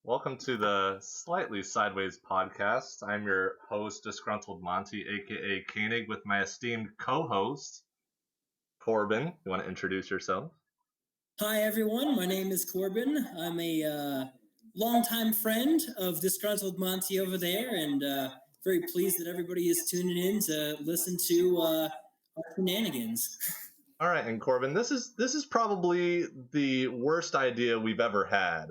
Welcome to the Slightly Sideways podcast. I'm your host, Disgruntled Monty, aka Koenig, with my esteemed co-host, Corbin. You want to introduce yourself? Hi, everyone. My name is Corbin. I'm a longtime friend of Disgruntled Monty over there, and very pleased that everybody is tuning in to listen to our shenanigans. All right, and Corbin, this is probably the worst idea we've ever had.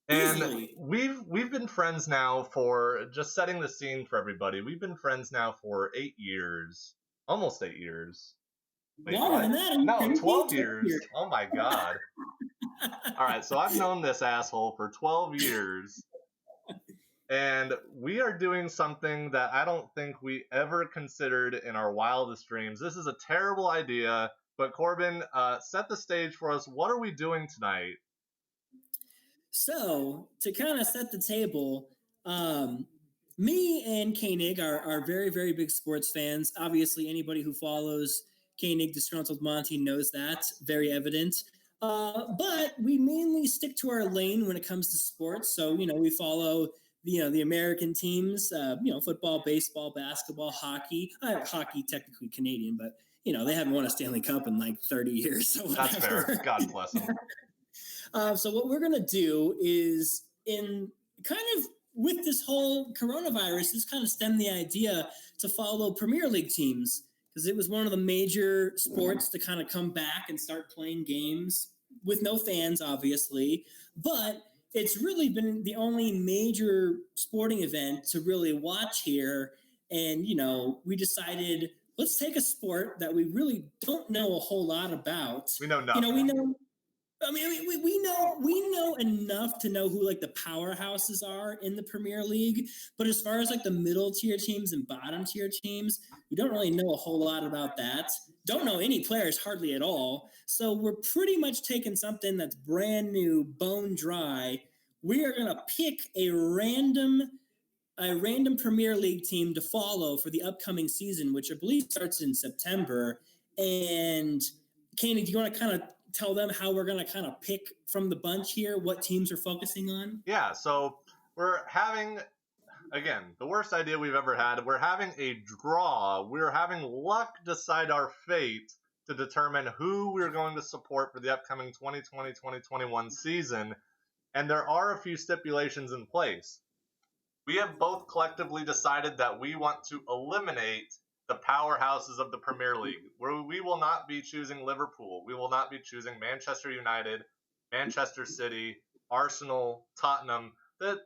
And Easily. we've been friends now for, just setting the scene for everybody, we've been friends now for 8 years. Almost 8 years. Wait, Longer what? than that. No, 12 years. Oh my god. All right, so I've known this asshole for 12 years, and we are doing something that I don't think we ever considered in our wildest dreams. This is a terrible idea, but Corbin, set the stage for us. What are we doing tonight? So, to kind of set the table, me and Koenig are very, very big sports fans. Obviously, anybody who follows Koenig, Disgruntled Monty knows that. Very evident. But we mainly stick to our lane when it comes to sports. So, we follow the American teams, football, baseball, basketball, hockey. Hockey technically Canadian, but they haven't won a Stanley Cup in like 30 years. So That's fair. God bless them. So what we're gonna do is, in kind of with this whole coronavirus, this kind of stemmed the idea to follow Premier League teams, because it was one of the major sports to kind of come back and start playing games with no fans, obviously. But it's really been the only major sporting event to really watch here. And, we decided, let's take a sport that we really don't know a whole lot about. We know nothing. We know. I mean, we know enough to know who like the powerhouses are in the Premier League, but as far as like the middle tier teams and bottom tier teams, we don't really know a whole lot about that. Don't know any players hardly at all. So we're pretty much taking something that's brand new, bone dry. We are gonna pick a random Premier League team to follow for the upcoming season, which I believe starts in September. And Kenny, do you want to kind of tell them how we're going to kind of pick from the bunch here, what teams are focusing on? Yeah, so we're having, again, the worst idea we've ever had. We're having a draw. We're having luck decide our fate to determine who we're going to support for the upcoming 2020-2021 season. And there are a few stipulations in place. We have both collectively decided that we want to eliminate the powerhouses of the Premier League, where we will not be choosing Liverpool. We will not be choosing Manchester United, Manchester City, Arsenal, Tottenham, the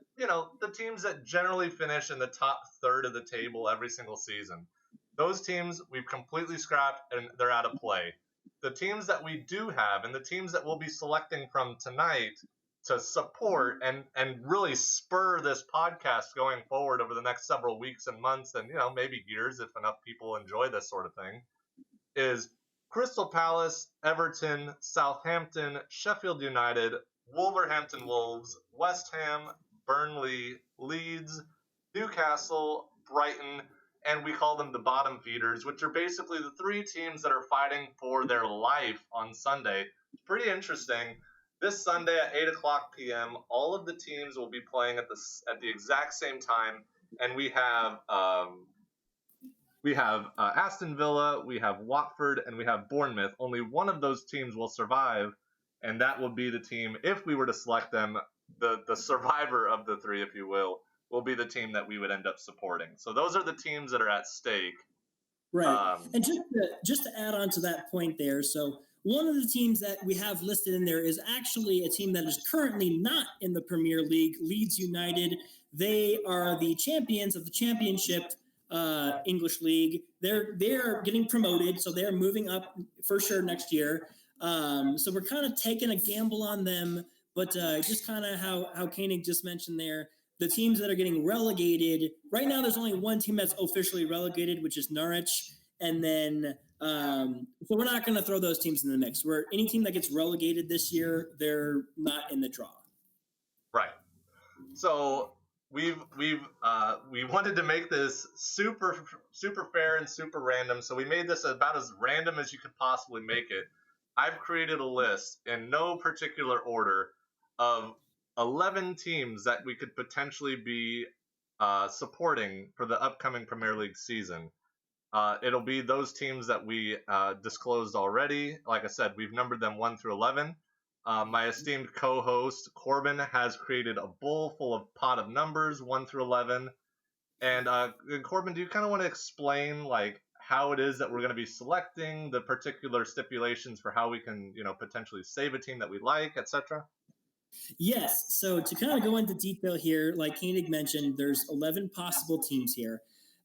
teams that generally finish in the top third of the table every single season. Those teams we've completely scrapped and they're out of play. The teams that we do have and the teams that we'll be selecting from tonight to support and really spur this podcast going forward over the next several weeks and months, and maybe years if enough people enjoy this sort of thing, is Crystal Palace, Everton, Southampton, Sheffield United, Wolverhampton Wolves, West Ham, Burnley, Leeds, Newcastle, Brighton, and we call them the bottom feeders, which are basically the three teams that are fighting for their life on Sunday. It's pretty interesting. This Sunday at 8 o'clock p.m., all of the teams will be playing at the exact same time, and we have Aston Villa, we have Watford, and we have Bournemouth. Only one of those teams will survive, and that will be the team, if we were to select them, the survivor of the three, if you will be the team that we would end up supporting. So those are the teams that are at stake. Right. And just to add on to that point there, so one of the teams that we have listed in there is actually a team that is currently not in the Premier League, Leeds United. They are the champions of the Championship English League. They're getting promoted, so they're moving up for sure next year. So we're kind of taking a gamble on them, but just kind of how Koenig just mentioned there, the teams that are getting relegated, right now there's only one team that's officially relegated, which is Norwich. And then, so we're not going to throw those teams in the mix. Any team that gets relegated this year, they're not in the draw. Right. So we wanted to make this super fair and super random. So we made this about as random as you could possibly make it. I've created a list in no particular order of 11 teams that we could potentially be supporting for the upcoming Premier League season. It'll be those teams that we disclosed already. Like I said, we've numbered them 1 through 11. My esteemed co-host Corbin has created a bowl full of pot of numbers 1 through 11. And Corbin, do you kind of want to explain like how it is that we're going to be selecting the particular stipulations for how we can, potentially save a team that we like, etc.? Yes. So to kind of go into detail here, like Koenig mentioned, there's 11 possible teams here.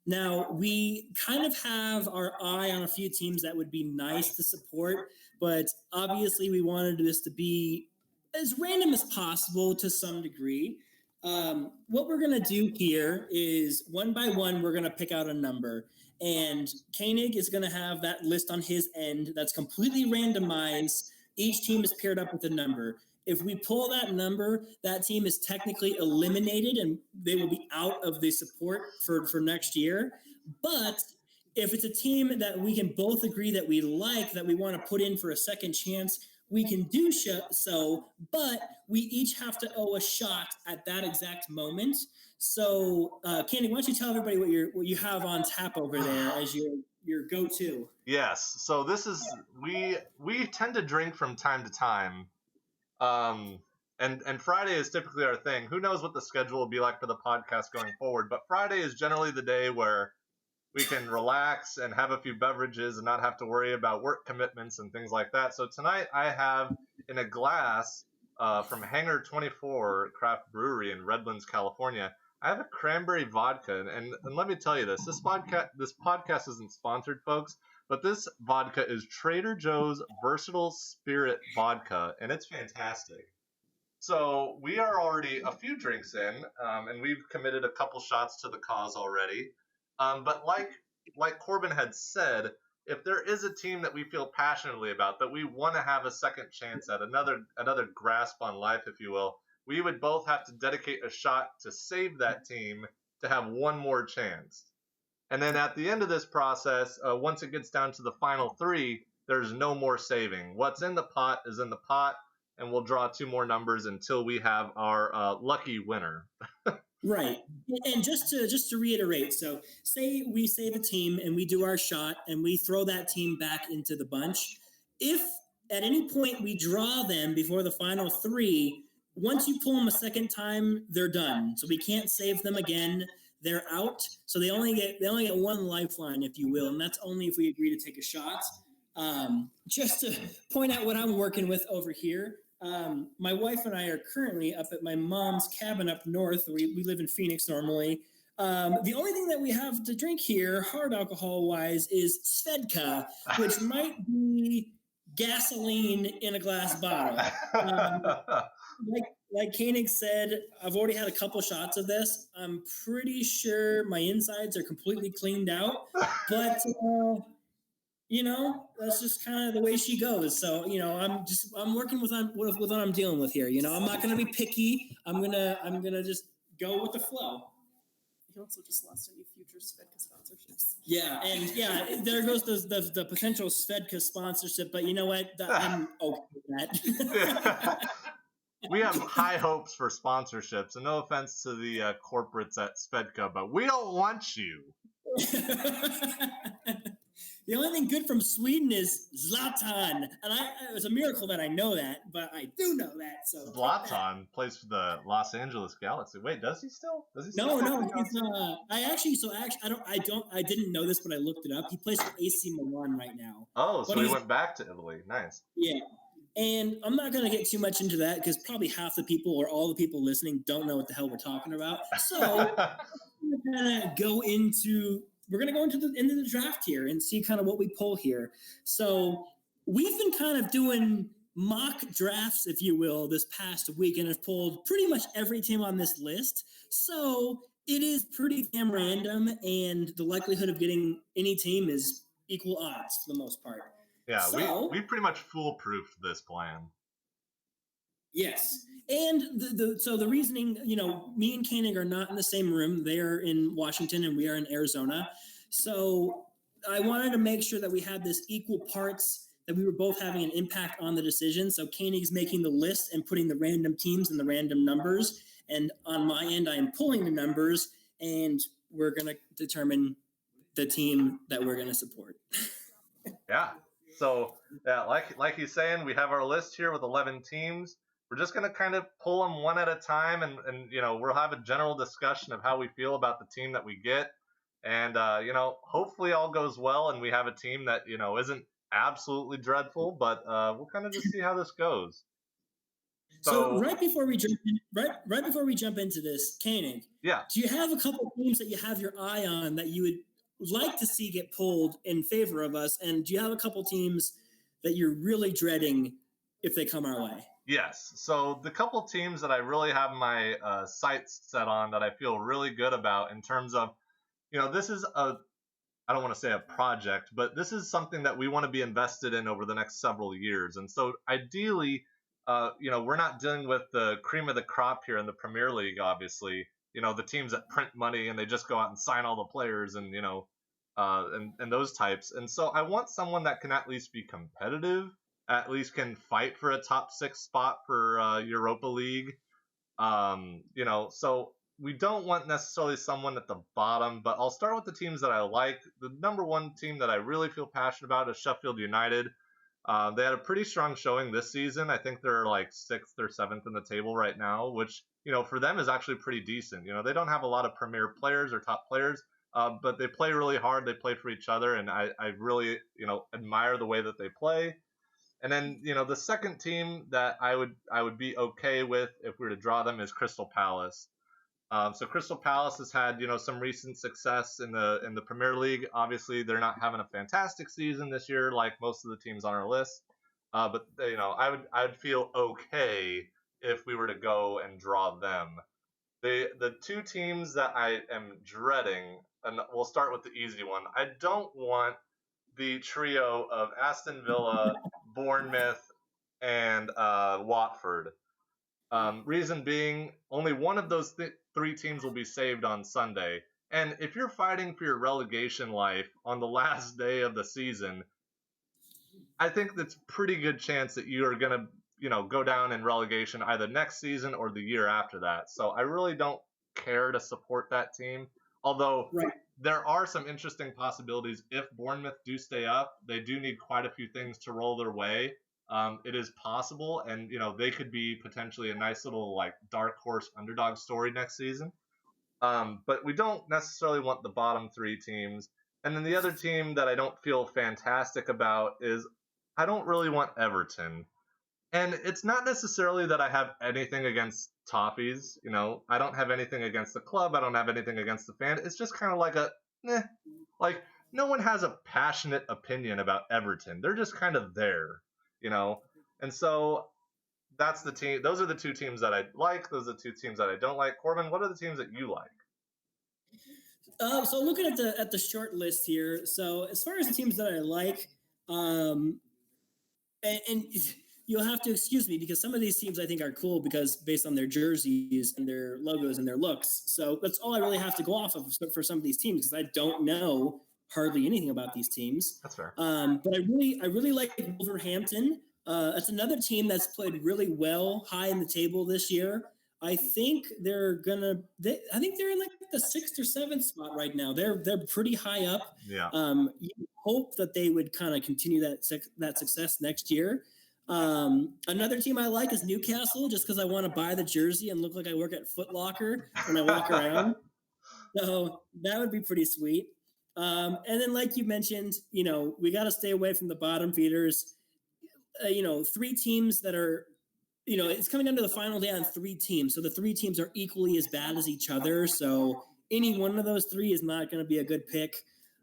Now, we kind of have our eye on a few teams that would be nice to support, but obviously we wanted this to be as random as possible to some degree. What we're going to do here is one by one, we're going to pick out a number. And Koenig is going to have that list on his end that's completely randomized. Each team is paired up with a number. If we pull that number, that team is technically eliminated and they will be out of the support for next year. But if it's a team that we can both agree that we like, that we want to put in for a second chance, we can do so, but we each have to owe a shot at that exact moment. So, Candy, why don't you tell everybody what you have on tap over there as your go-to? Yes. So this is we tend to drink from time to time. And Friday is typically our thing. Who knows what the schedule will be like for the podcast going forward, but Friday is generally the day where we can relax and have a few beverages and not have to worry about work commitments and things like that. So tonight I have in a glass from Hangar 24 Craft Brewery in Redlands, California, I have a cranberry vodka. And let me tell you this podcast isn't sponsored, folks, but this vodka is Trader Joe's Versatile Spirit Vodka, and it's fantastic. So we are already a few drinks in, and we've committed a couple shots to the cause already. But like Corbin had said, if there is a team that we feel passionately about, that we want to have a second chance at, another grasp on life, if you will, we would both have to dedicate a shot to save that team to have one more chance. And then at the end of this process, once it gets down to the final three, there's no more saving. What's in the pot is in the pot, and we'll draw 2 more numbers until we have our lucky winner. Right. And just to reiterate, so say we save a team and we do our shot and we throw that team back into the bunch. If at any point we draw them before the final 3, once you pull them a second time, they're done. So we can't save them again. They're out. So they only get one lifeline, if you will, and that's only if we agree to take a shot. Just to point out what I'm working with over here. My wife and I are currently up at my mom's cabin up north. We live in Phoenix normally. The only thing that we have to drink here, hard alcohol-wise, is Svedka, which might be gasoline in a glass bottle. Like Koenig said, I've already had a couple shots of this. I'm pretty sure my insides are completely cleaned out, but that's just kind of the way she goes. So, I'm working with what I'm dealing with here. I'm not going to be picky. I'm gonna just go with the flow. He also just lost any future Svedka sponsorships. Yeah, and there goes the potential Svedka sponsorship. But you know what? I'm okay with that. We have high hopes for sponsorships, and no offense to the corporates at Svedka, but we don't want you. The only thing good from Sweden is Zlatan, and it was a miracle that I know that, but I do know that. So Zlatan plays for the Los Angeles Galaxy. Wait, does he still? No. He's, I didn't know this, but I looked it up. He plays for AC Milan right now. Oh, so he went back to Italy. Nice. Yeah. And I'm not going to get too much into that because probably half the people or all the people listening don't know what the hell we're talking about. So we're going to go into the draft here and see kind of what we pull here. So we've been kind of doing mock drafts, if you will, this past week and have pulled pretty much every team on this list. So it is pretty damn random, and the likelihood of getting any team is equal odds for the most part. Yeah, so, we pretty much foolproofed this plan. Yes. And the reasoning, me and Koenig are not in the same room. They are in Washington and we are in Arizona. So I wanted to make sure that we had this equal parts, that we were both having an impact on the decision. So Koenig's making the list and putting the random teams and the random numbers. And on my end, I am pulling the numbers, and we're going to determine the team that we're going to support. Yeah. So, yeah, like he's saying, we have our list here with 11 teams. We're just going to kind of pull them one at a time, and we'll have a general discussion of how we feel about the team that we get. And, hopefully all goes well and we have a team that, isn't absolutely dreadful, but we'll kind of just see how this goes. So right before we jump into this, Koenig, yeah, do you have a couple of teams that you have your eye on that you would like to see get pulled in favor of us? And do you have a couple teams that you're really dreading if they come our way? Yes. So the couple teams that I really have my sights set on that I feel really good about in terms of, this is I don't want to say a project, but this is something that we want to be invested in over the next several years. And so ideally, we're not dealing with the cream of the crop here in the Premier League, obviously. The teams that print money and they just go out and sign all the players and, and those types. And so I want someone that can at least be competitive, at least can fight for a top 6 spot for Europa League. So we don't want necessarily someone at the bottom, but I'll start with the teams that I like. The number one team that I really feel passionate about is Sheffield United. They had a pretty strong showing this season. I think they're like 6th or 7th in the table right now, which, for them is actually pretty decent. They don't have a lot of premier players or top players, but they play really hard. They play for each other, and I really, admire the way that they play. And then, the second team that I would be okay with if we were to draw them is Crystal Palace. So Crystal Palace has had, some recent success in the Premier League. Obviously, they're not having a fantastic season this year, like most of the teams on our list. But I would feel okay if we were to go and draw them. The two teams that I am dreading, and we'll start with the easy one. I don't want the trio of Aston Villa, Bournemouth, and Watford. Reason being, only one of those three teams will be saved on Sunday. And if you're fighting for your relegation life on the last day of the season, I think that's a pretty good chance that you are going to, go down in relegation either next season or the year after that. So I really don't care to support that team. Although there are some interesting possibilities. If Bournemouth do stay up, they do need quite a few things to roll their way. It is possible, and they could be potentially a nice little like dark horse underdog story next season. But we don't necessarily want the bottom 3 teams. And then the other team that I don't feel fantastic about is I don't really want Everton. And it's not necessarily that I have anything against Toffees. I don't have anything against the club. I don't have anything against the fan. It's just kind of like like no one has a passionate opinion about Everton. They're just kind of there. And so that's the team. Those are the 2 teams that I like. Those are the 2 teams that I don't like. Corbin, what are the teams that you like? So looking at the short list here. So as far as the teams that I like, and you'll have to excuse me because some of these teams I think are cool because based on their jerseys and their logos and their looks. So that's all I really have to go off of for some of these teams because I don't know hardly anything about these teams. That's fair. But I really like Wolverhampton. It's another team that's played really well high in the table this year. I think they're in like the 6th or 7th spot right now. They're pretty high up. Yeah. You hope that they would kind of continue that success next year. Another team I like is Newcastle, just because I want to buy the jersey and look like I work at Foot Locker when I walk around. So that would be pretty sweet. And then, like you mentioned, we got to stay away from the bottom feeders. 3 teams that are, it's coming down to the final day on 3 teams. So the 3 teams are equally as bad as each other. So any one of those 3 is not going to be a good pick.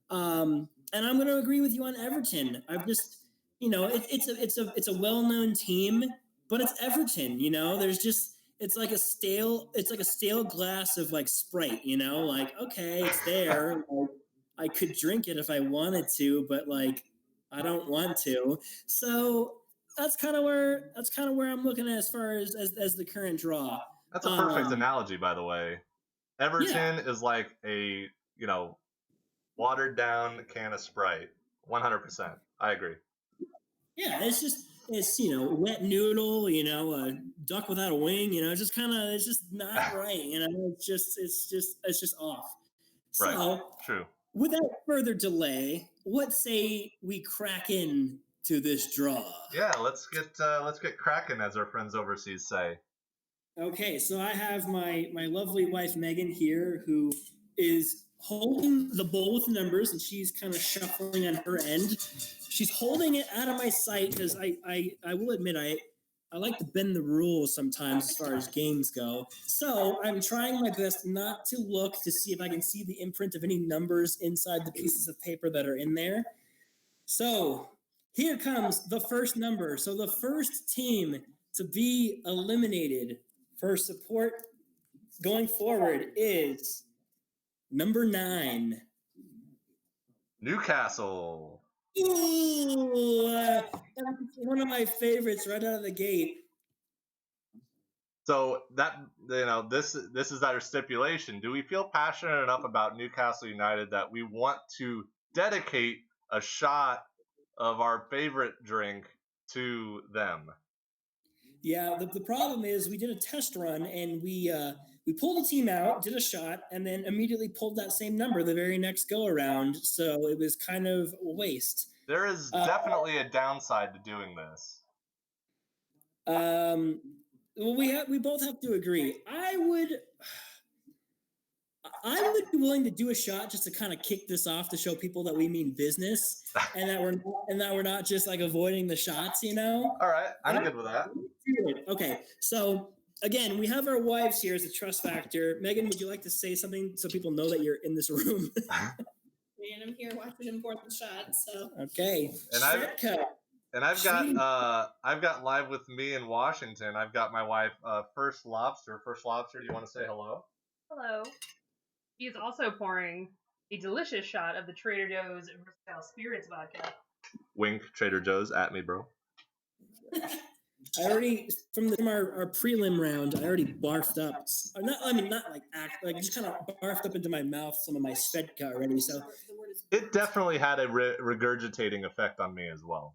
And I'm going to agree with you on Everton. I've just, it's a well-known team, but it's Everton. There's just it's like a stale glass of like Sprite. Like okay, it's there. Like, I could drink it if I wanted to, but like I don't want to. So that's kind of where I'm looking at as far as the current draw. That's a perfect analogy, by the way. Everton is like a watered down can of Sprite. 100%. I agree. Yeah, it's wet noodle, a duck without a wing, it's just kind of it's just not right, it's just off. Right. So, True. without further delay, what say we crack in to this draw? Yeah, let's get cracking, as our friends overseas say. Okay, so I have my lovely wife Megan here, who is holding the bowl with numbers, and she's kind of shuffling on her end. She's holding it out of my sight because I will admit I like to bend the rules sometimes as far as games go. So I'm trying my best not to look to see if I can see the imprint of any numbers inside the pieces of paper that are in there. So here comes the first number. So the first team to be eliminated for support going forward is number 9. Newcastle. Ooh, one of my favorites right out of the gate. So that this is our stipulation. Do we feel passionate enough about Newcastle United that we want to dedicate a shot of our favorite drink to them? Yeah, the problem is we did a test run and we pulled a team out, did a shot, and then immediately pulled that same number the very next go around. So it was kind of a waste. There is definitely a downside to doing this. Well, we both have to agree. I would be willing to do a shot just to kind of kick this off to show people that we mean business and that we're not just like avoiding the shots, All right, I'm good with that. Okay, so again, we have our wives here as a trust factor. Megan, would you like to say something so people know that you're in this room? Man, I'm here watching him pour the shot. So okay, and I've got live with me in Washington. I've got my wife, First Lobster. First Lobster, do you want to say hello? Hello. He is also pouring a delicious shot of the Trader Joe's Versatile Spirits vodka. Wink, Trader Joe's, at me, bro. I already from our prelim round, I already barfed up. Just kind of barfed up into my mouth some of my Svedka already. So it definitely had a regurgitating effect on me as well.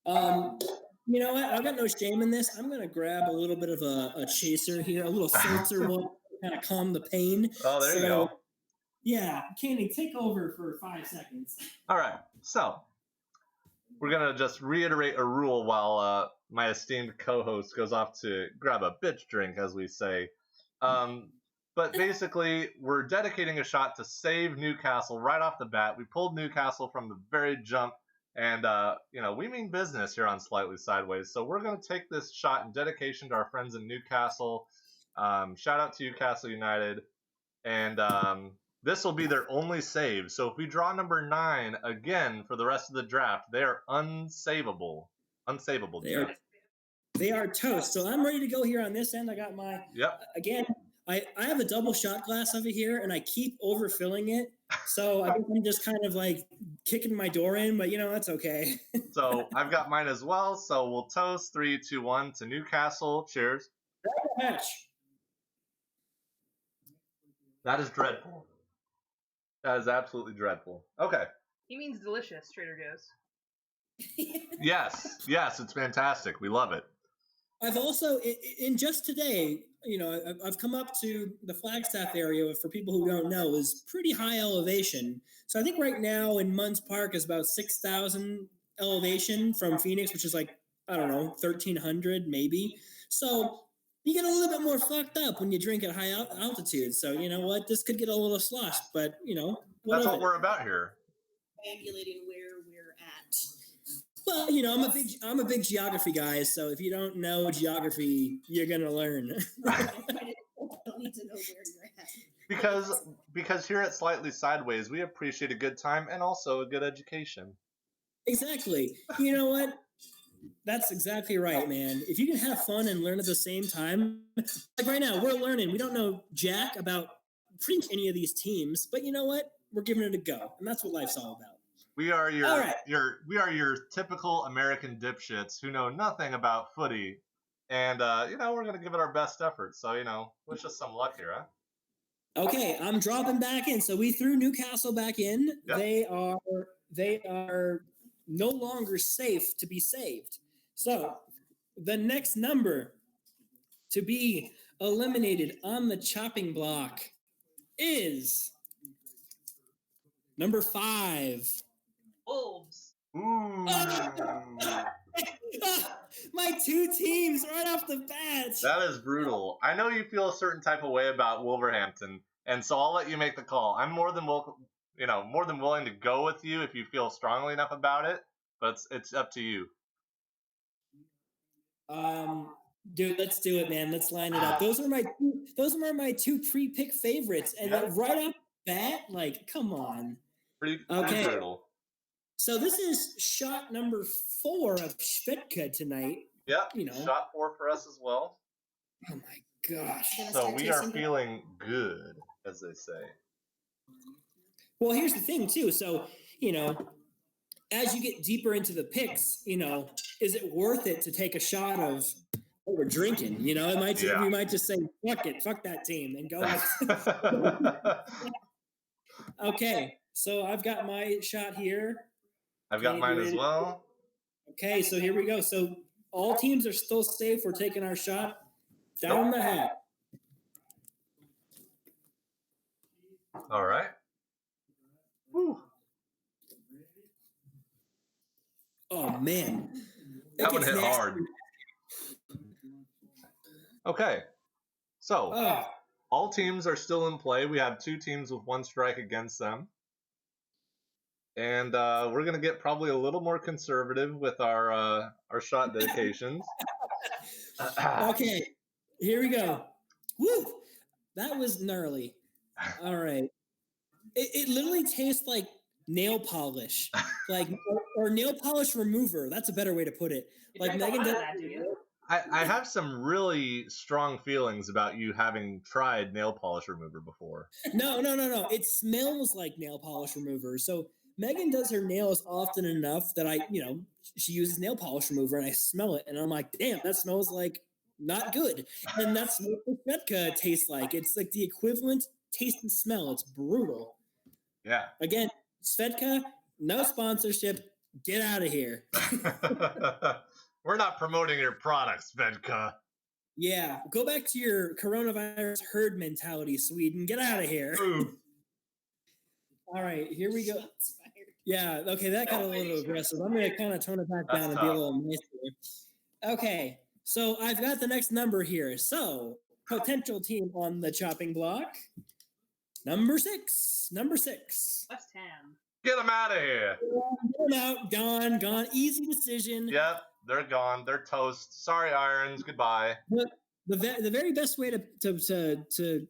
You know what? I've got no shame in this. I'm gonna grab a little bit of a chaser here, a little seltzer one, kind of calm the pain. Oh, there you go. Yeah, Candy, take over for 5 seconds. All right, so we're gonna just reiterate a rule while my esteemed co-host goes off to grab a bitch drink, as we say. But basically, we're dedicating a shot to save Newcastle right off the bat. We pulled Newcastle from the very jump, and we mean business here on Slightly Sideways. So we're gonna take this shot in dedication to our friends in Newcastle. Shout out to Newcastle United, and this will be their only save. So if we draw number 9 again for the rest of the draft, they are unsavable. They are toast. So I'm ready to go here on this end. I got my. Yep. Again, I have a double shot glass over here, and I keep overfilling it. So I think I'm just kind of like kicking my door in, but that's okay. So I've got mine as well. So we'll toast 3, 2, 1 to Newcastle. Cheers. Match. That is dreadful. That is absolutely dreadful. Okay. He means delicious, Trader Joe's. Yes, it's fantastic. We love it. I've also, in just today, I've come up to the Flagstaff area, for people who don't know, is pretty high elevation. So I think right now in Munns Park is about 6,000 elevation from Phoenix, which is like, I don't know, 1,300 maybe. So you get a little bit more fucked up when you drink at high altitude. So you know what? This could get a little sloshed, but that's what we're about here. Triangulating where we're at. Well, I'm a big geography guy, so if you don't know geography, you're gonna learn. I don't need to know where you're at. Because here at Slightly Sideways, we appreciate a good time and also a good education. Exactly. You know what? That's exactly right, man. If you can have fun and learn at the same time, like right now, we're learning. We don't know jack about pretty much any of these teams, but you know what? We're giving it a go, and that's what life's all about. We are your typical American dipshits who know nothing about footy, and we're gonna give it our best effort. So wish us some luck here, huh? Okay, I'm dropping back in. So we threw Newcastle back in. Yep. They are no longer safe to be saved. So the next number to be eliminated on the chopping block is number 5. Wolves. Ooh. My 2 teams right off the bat. That is brutal. I know you feel a certain type of way about Wolverhampton, and so I'll let you make the call. I'm more than willing to go with you if you feel strongly enough about it, but it's up to you. Dude, let's do it, man. Let's line it up. Those are my 2 pre-pick favorites, and then right off the bat, like, come on. Pretty Okay. brutal. So this is shot number 4 of Schvedka tonight. Yep. You know. Shot 4 for us as well. Oh my gosh. So we are feeling good, as they say. Well, here's the thing too. So, as you get deeper into the picks, is it worth it to take a shot of what we're drinking? We might just say, fuck that team and go with Okay, so I've got my shot here. I've got mine as well. Okay, so here we go. So all teams are still safe. We're taking our shot down the hat. All right. Whew. Oh, man. That one hit hard. Okay. So all teams are still in play. We have 2 teams with 1 strike against them. And we're going to get probably a little more conservative with our shot dedications. Okay, here we go. Woo! That was gnarly. All right. It literally tastes like nail polish, or nail polish remover. That's a better way to put it. You drink a lot of that, do you? I have some really strong feelings about you having tried nail polish remover before. No. It smells like nail polish remover. So Megan does her nails often enough that she uses nail polish remover and I smell it and I'm like, damn, that smells like not good. And that's what the Schvedka tastes like. It's like the equivalent taste and smell. It's brutal. Yeah. Again, Schvedka, no sponsorship. Get out of here. We're not promoting your products, Schvedka. Yeah, go back to your coronavirus herd mentality, Sweden. Get out of here. Ooh. All right, here we go. Yeah, okay, that got a little aggressive. I'm going to kind of tone it back down and be a little nicer. Okay, so I've got the next number here. So, potential team on the chopping block. Number 6. West Ham. Get them out of here. Get them out. Gone. Easy decision. Yep, they're gone. They're toast. Sorry, Irons. Goodbye. The very best way to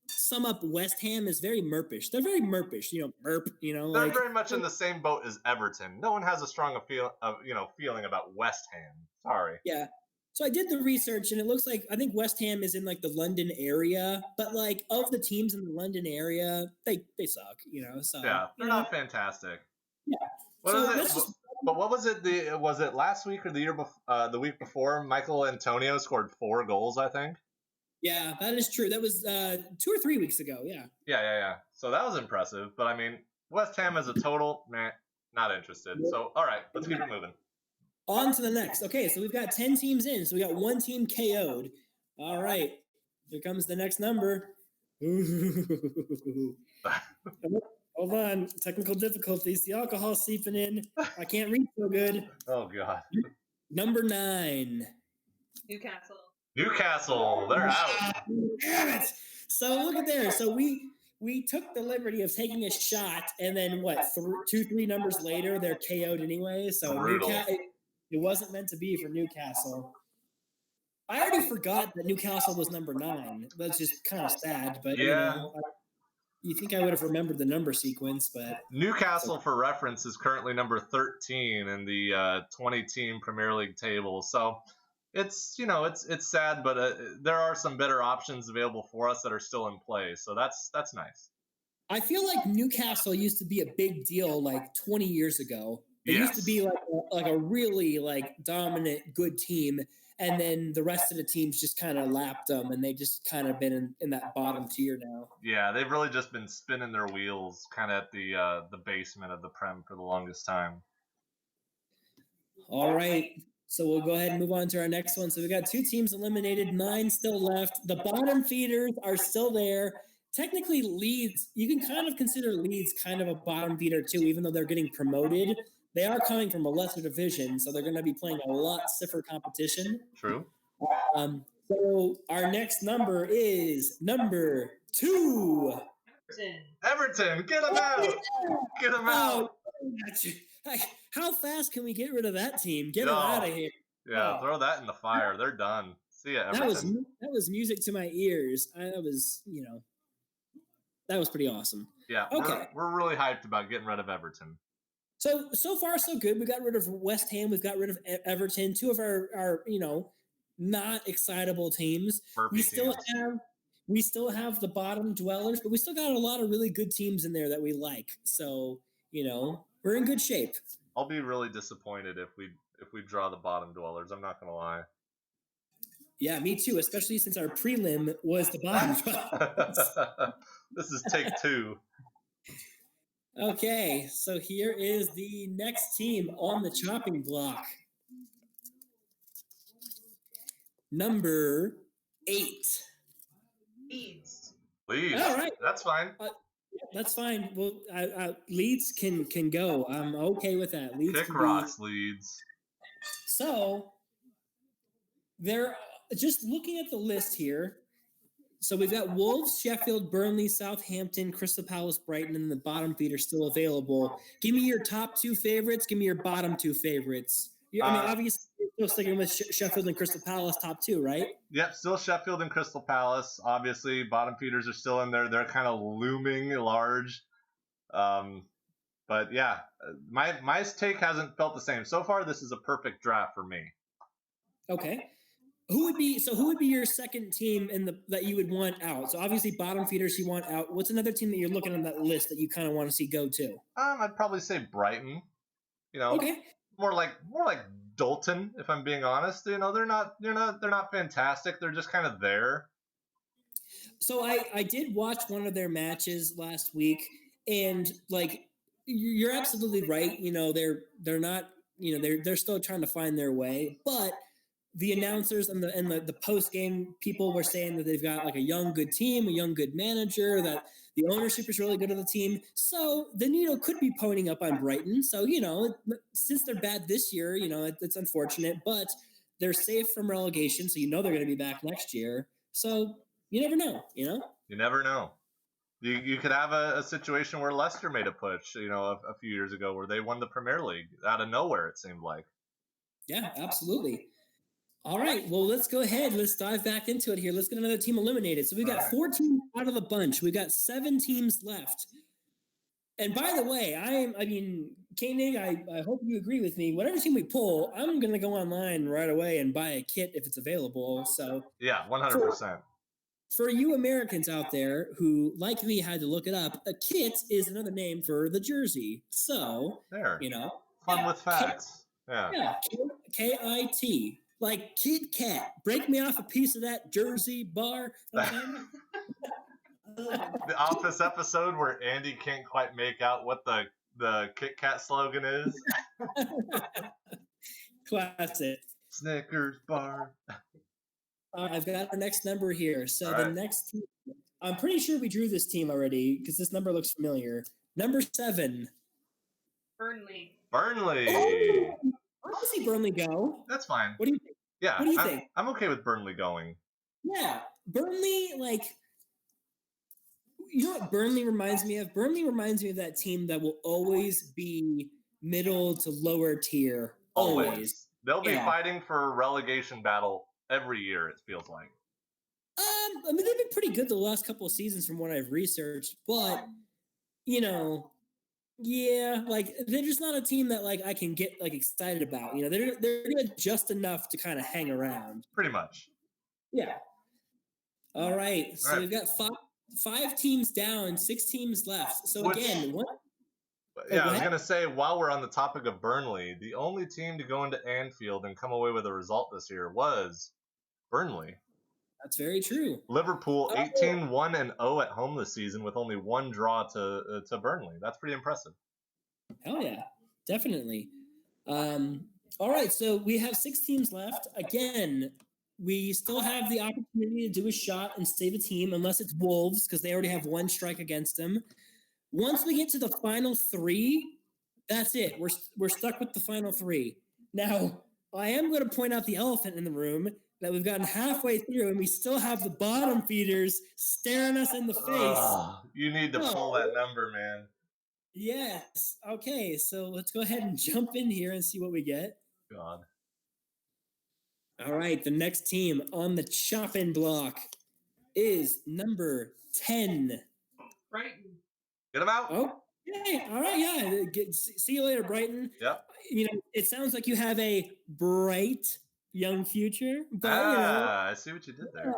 sum up West Ham is very Merpish. They're very Merpish, Merp, They're very much in the same boat as Everton. No one has a strong feeling about West Ham. Sorry. Yeah. So I did the research, and it looks like I think West Ham is in like the London area, but like of the teams in the London area, they suck, So yeah, they're not fantastic. Yeah. But what was it? Was it last week or the week before? Michael Antonio scored 4 goals, I think. Yeah, that is true. That was 2 or 3 weeks ago. Yeah. Yeah. So that was impressive. But I mean, West Ham as a total, not interested. So all right, let's keep it moving. On to the next. Okay, so we've got 10 teams in. So we got 1 team KO'd. All right, here comes the next number. Hold on, technical difficulties. The alcohol seeping in. I can't read so good. Oh God. Number 9. Newcastle, they're out. Damn it! So look at there. So we took the liberty of taking a shot, and then 2-3 numbers later, they're KO'd anyway. So it wasn't meant to be for Newcastle. I already forgot that Newcastle was number 9. That's just kind of sad, but yeah. You think I would have remembered the number sequence, but Newcastle, for reference, is currently number 13 in the 20-team Premier League table. So it's it's sad, but there are some better options available for us that are still in play. So that's nice. I feel like Newcastle used to be a big deal like 20 years ago. It used to be like a really like dominant good team, and then the rest of the teams just kind of lapped them, and they just kind of been in that bottom tier now. Yeah, they've really just been spinning their wheels kind of at the basement of the Prem for the longest time. All right. So we'll go ahead and move on to our next one. So we got 2 teams eliminated, 9 still left. The bottom feeders are still there. Technically, Leeds, you can kind of consider Leeds kind of a bottom feeder too, even though they're getting promoted. They are coming from a lesser division, so they're going to be playing a lot stiffer competition. True. So our next number is number 2. Everton, get them out! Get them out! How fast can we get rid of that team? Get them out of here. Yeah, throw that in the fire. They're done. See ya, Everton. That was music to my ears. That was pretty awesome. Yeah, okay. We're really hyped about getting rid of Everton. So far so good. We got rid of West Ham. We've got rid of Everton. 2 of our not excitable teams. We still have the bottom dwellers, but we still got a lot of really good teams in there that we like. So we're in good shape. I'll be really disappointed if we draw the bottom dwellers. I'm not gonna lie. Yeah, me too. Especially since our prelim was the bottom dwellers. This is take 2. Okay, so here is the next team on the chopping block. Number 8. Leeds. All right. That's fine. That's fine. Well, Leeds can go. I'm okay with that. Leeds Kick rocks, Leeds. So they're just looking at the list here. So we've got Wolves, Sheffield, Burnley, Southampton, Crystal Palace, Brighton, and the bottom feed are still available. Give me your top 2 favorites. Give me your bottom 2 favorites. Obviously, you're still sticking with Sheffield and Crystal Palace top 2, right? Yep, still Sheffield and Crystal Palace. Obviously, bottom feeders are still in there. They're kind of looming large. But yeah, my take hasn't felt the same. So far, this is a perfect draft for me. Okay. Who would be your second team that you would want out? So obviously bottom feeders you want out. What's another team that you're looking on that list that you kind of want to see go to? I'd probably say Brighton. Okay. More like Dalton, if I'm being honest. They're not fantastic. They're just kind of there. So I did watch one of their matches last week, and you're absolutely right. They're not. They're still trying to find their way, but the announcers and the post game people were saying that they've got a young good team, a young good manager, that the ownership is really good of the team. So the needle could be pointing up on Brighton. So since they're bad this year, it's unfortunate, but they're safe from relegation, so they're going to be back next year. So you never know. You never know. You could have a situation where Leicester made a push, a few years ago, where they won the Premier League out of nowhere. It seemed like. Yeah, absolutely. All right, well, let's go ahead. Let's dive back into it here. Let's get another team eliminated. So we got 4 teams out of the bunch. We got 7 teams left. And by the way, Koenig, I hope you agree with me. Whatever team we pull, I'm going to go online right away and buy a kit if it's available. So yeah, 100%. For you Americans out there who, like me, had to look it up, a kit is another name for the jersey. So, there. Fun with facts. Yeah, KIT. Like Kit Kat, break me off a piece of that Jersey bar. The Office episode where Andy can't quite make out what the Kit Kat slogan is. Classic. Snickers bar. I've got our next number here. So the next team, I'm pretty sure we drew this team already because this number looks familiar. Number 7. Burnley. Oh! I want to see Burnley go. That's fine. What do you think? Yeah, what do you think? I'm okay with Burnley going. Yeah, Burnley, you know what Burnley reminds me of? Burnley reminds me of that team that will always be middle to lower tier. Always. They'll be fighting for a relegation battle every year, it feels like. They've been pretty good the last couple of seasons from what I've researched, but, yeah, they're just not a team that I can get excited about. They're good just enough to kind of hang around. Pretty much. Yeah. All right. So we've got five teams down, 6 teams left. So again, what? Yeah, I was gonna say, while we're on the topic of Burnley, the only team to go into Anfield and come away with a result this year was Burnley. That's very true. Liverpool 18-1-0 at home this season with only 1 draw to Burnley. That's pretty impressive. Hell yeah, definitely. All right, so we have 6 teams left. Again, we still have the opportunity to do a shot and save a team, unless it's Wolves, because they already have 1 strike against them. Once we get to the final 3, that's it. We're stuck with the final 3. Now, I am going to point out the elephant in the room that we've gotten halfway through, and we still have the bottom feeders staring us in the face. Oh, you need to pull that number, man. Yes. Okay, so let's go ahead and jump in here and see what we get. God. All right, the next team on the chopping block is number 10. Brighton. Get him out. Oh, okay. All right, yeah. See you later, Brighton. Yep. You know, it sounds like you have a bright young future, but I see what you did there.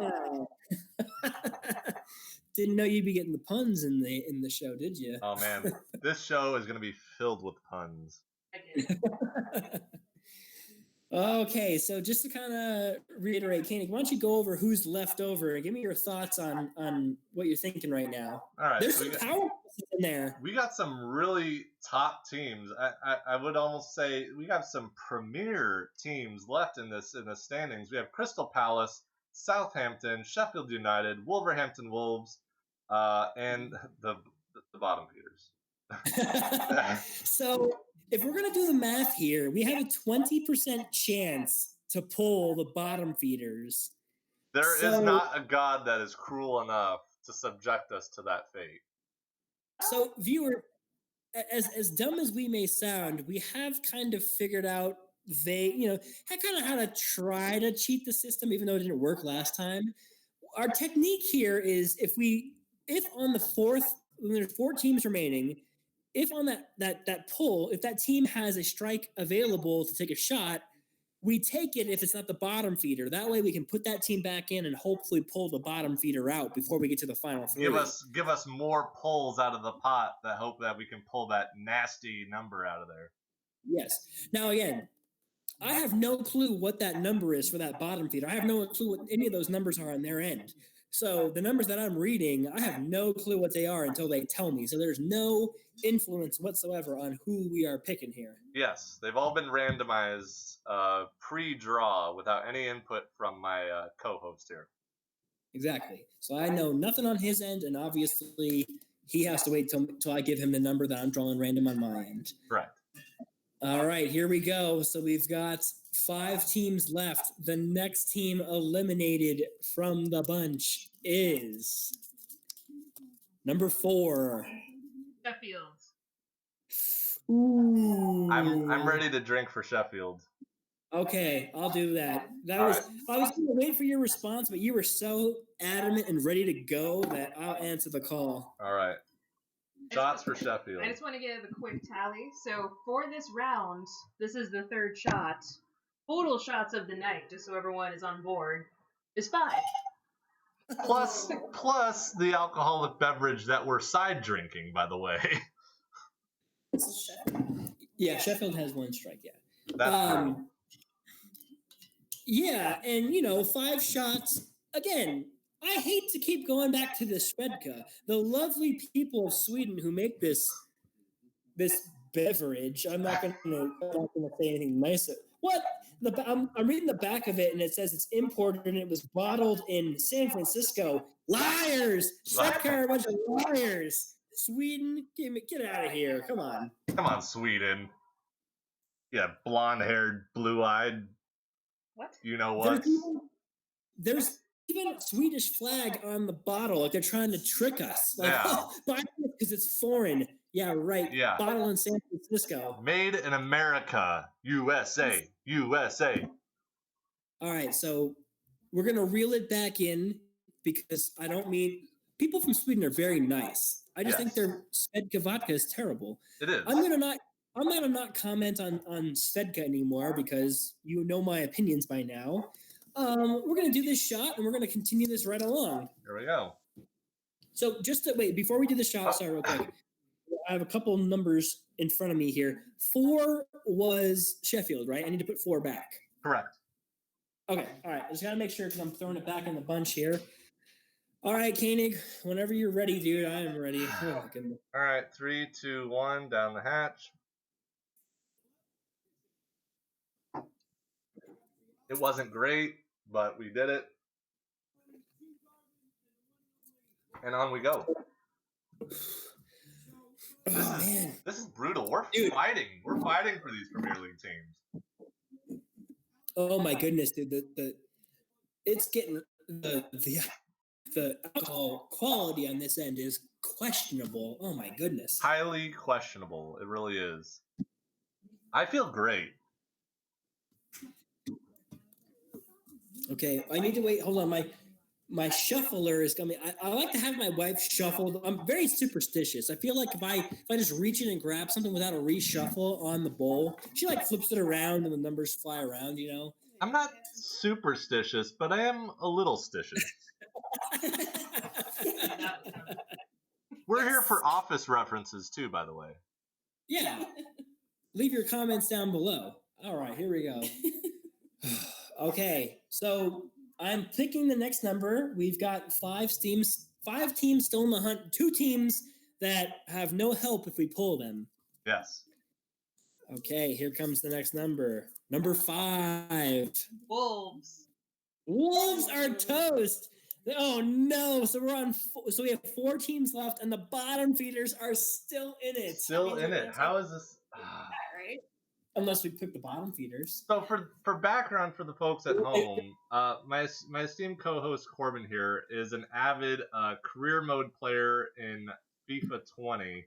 Didn't know you'd be getting the puns in the show, did you? Oh man, this show is going to be filled with puns. I did. Okay, so just to kind of reiterate, Koenig, why don't you go over who's left over and give me your thoughts on what you're thinking right now. All right, There's some power in there. We got some really top teams. I would almost say we have some premier teams left in the standings. We have Crystal Palace, Southampton, Sheffield United, Wolverhampton Wolves, and the bottom feeders. So if we're going to do the math here, we have a 20% chance to pull the bottom feeders. There is not a god that is cruel enough to subject us to that fate. So, viewer, as dumb as we may sound, we have kind of figured out how to try to cheat the system, even though it didn't work last time. Our technique here is if on the fourth, when there's 4 teams remaining, if on that pull, if that team has a strike available to take a shot, we take it if it's not the bottom feeder. That way we can put that team back in and hopefully pull the bottom feeder out before we get to the final 3. Give us more pulls out of the pot that hope that we can pull that nasty number out of there. Yes. Now again, I have no clue what that number is for that bottom feeder. I have no clue what any of those numbers are on their end. So the numbers that I'm reading, I have no clue what they are until they tell me. So there's no influence whatsoever on who we are picking here. Yes, they've all been randomized pre-draw without any input from my co-host here. Exactly. So I know nothing on his end, and obviously he has to wait till I give him the number that I'm drawing random on my end. Right. All right, here we go. So we've got 5 teams left. The next team eliminated from the bunch is number 4. Sheffield. Ooh. I'm ready to drink for Sheffield. Okay, I'll do that. I was going to wait for your response, but you were so adamant and ready to go that I'll answer the call. All right. Shots for Sheffield. I just want to give a quick tally. So for this round, this is the 3rd shot. Total shots of the night, just so everyone is on board, is 5. Plus the alcoholic beverage that we're side drinking, by the way. Yeah, Sheffield has 1 strike. Yeah. That's true. Yeah, and 5 shots again. I hate to keep going back to the Svedka, the lovely people of Sweden who make this beverage. I'm not going to say anything nice. What? I'm reading the back of it, and it says it's imported and it was bottled in San Francisco. Liars! Svedka are a bunch of liars. Sweden, get out of here! Come on. Come on, Sweden. Yeah, blonde-haired, blue-eyed. What? You know what? There's even a Swedish flag on the bottle, like they're trying to trick us. Like, buy it because it's foreign. Yeah, right. Yeah. Bottle in San Francisco. Made in America, USA, USA. All right, so we're gonna reel it back in because I don't mean people from Sweden are very nice. I just think their Svedka vodka is terrible. It is. I'm gonna not comment on Svedka anymore because you know my opinions by now. We're going to do this shot, and we're going to continue this right along. Here we go. So just to wait, before we do the shot, sorry, real quick. I have a couple numbers in front of me here. 4 was Sheffield, right? I need to put 4 back. Correct. Okay, all right. I just got to make sure because I'm throwing it back in the bunch here. All right, Koenig, whenever you're ready, dude, I am ready. Oh, goodness. All right, 3, 2, 1, down the hatch. It wasn't great, but we did it. And on we go. Man. This is brutal. We're Dude. fighting. We're fighting for these Premier League teams. Oh my goodness, dude! It's getting the alcohol quality on this end is questionable. Oh my goodness. Highly questionable. It really is. I feel great. Okay, I need to wait. Hold on, my shuffler is coming. I like to have my wife shuffle. I'm very superstitious. I feel like if I just reach in and grab something without a reshuffle on the bowl, she like flips it around and the numbers fly around. You know. I'm not superstitious, but I am a little stitious. We're here for office references too, by the way. Yeah. Leave your comments down below. All right, here we go. Okay, so I'm picking the next number. We've got five teams still in the hunt. 2 teams that have no help if we pull them. Yes. Okay, here comes the next number. Number 5. Wolves. Wolves are toast. Oh no! So we're on. So we have 4 teams left, and the bottom feeders are still in it. Still in it. How is this? Right? Unless we pick the bottom feeders. So for background for the folks at home, my esteemed co-host Corbin here is an avid career mode player in FIFA 20.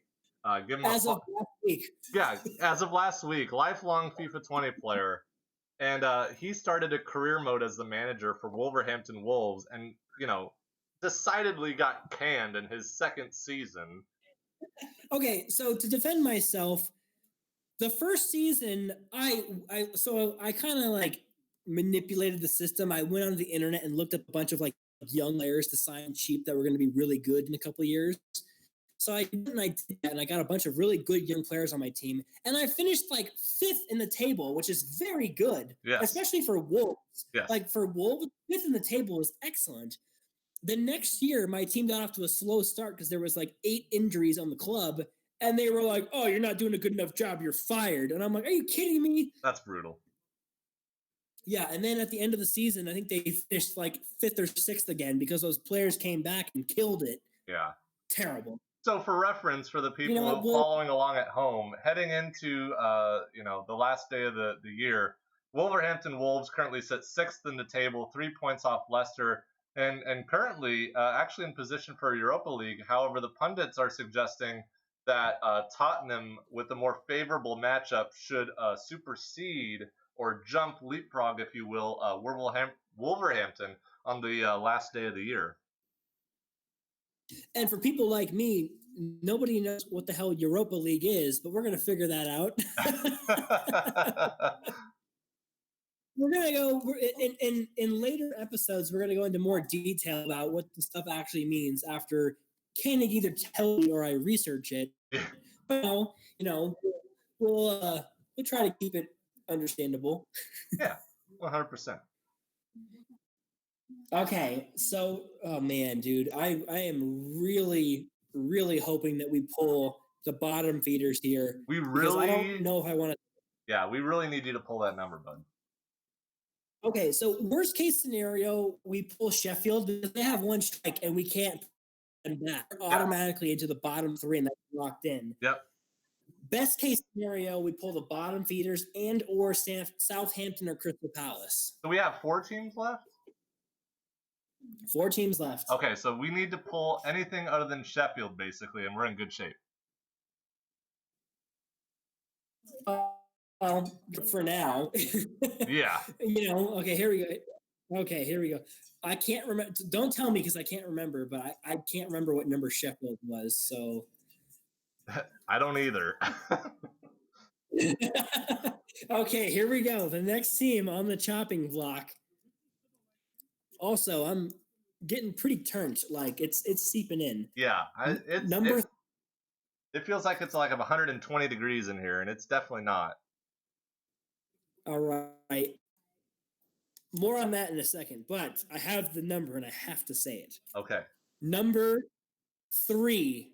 Give him As of last week. Yeah, as of last week, lifelong FIFA 20 player, and he started a career mode as the manager for Wolverhampton Wolves, and decidedly got canned in his second season. Okay, so to defend myself, the first season, I kind of like manipulated the system. I went on the internet and looked up a bunch of like young players to sign cheap that were going to be really good in a couple of years. So I did that, and I got a bunch of really good young players on my team, and I finished like 5th in the table, which is very good, especially for Wolves. Yes. Like for Wolves, 5th in the table is excellent. The next year, my team got off to a slow start because there was like 8 injuries on the club, and they were like, "Oh, you're not doing a good enough job. You're fired." And I'm like, "Are you kidding me?" That's brutal. Yeah, and then at the end of the season, I think they finished like 5th or 6th again because those players came back and killed it. Yeah. Terrible. So for reference, for the people following along at home, heading into the last day of the year, Wolverhampton Wolves currently sit 6th in the table, 3 points off Leicester, and currently actually in position for Europa League. However, the pundits are suggesting that Tottenham, with a more favorable matchup, should supersede or jump leapfrog, if you will, Wolverhampton on the last day of the year. And for people like me, nobody knows what the hell Europa League is, but we're going to figure that out. We're going to go in later episodes. We're going to go into more detail about what the stuff actually means after Koenig either tell me or I research it. But we'll try to keep it understandable. Yeah, 100%. Okay, so oh man, dude, I am really hoping that we pull the bottom feeders here. We really I don't know if I want to. Yeah, we really need you to pull that number, bud. Okay, so worst case scenario, we pull Sheffield because they have 1 strike and we can't put them back automatically into the bottom 3 and that's locked in. Yep. Best case scenario, we pull the bottom feeders and or Southampton or Crystal Palace. So we have 4 teams left? 4 teams left. Okay, so we need to pull anything other than Sheffield, basically, and we're in good shape. Well, for now. Yeah. Okay, here we go. Okay, here we go. I can't remember. Don't tell me because I can't remember, but I can't remember what number Sheffield was, so. I don't either. Okay, here we go. The next team on the chopping block. Also, I'm getting pretty turned. Like it's seeping in. Yeah, it feels like it's like 120 degrees in here, and it's definitely not. All right. More on that in a second, but I have the number and I have to say it. Okay. Number 3.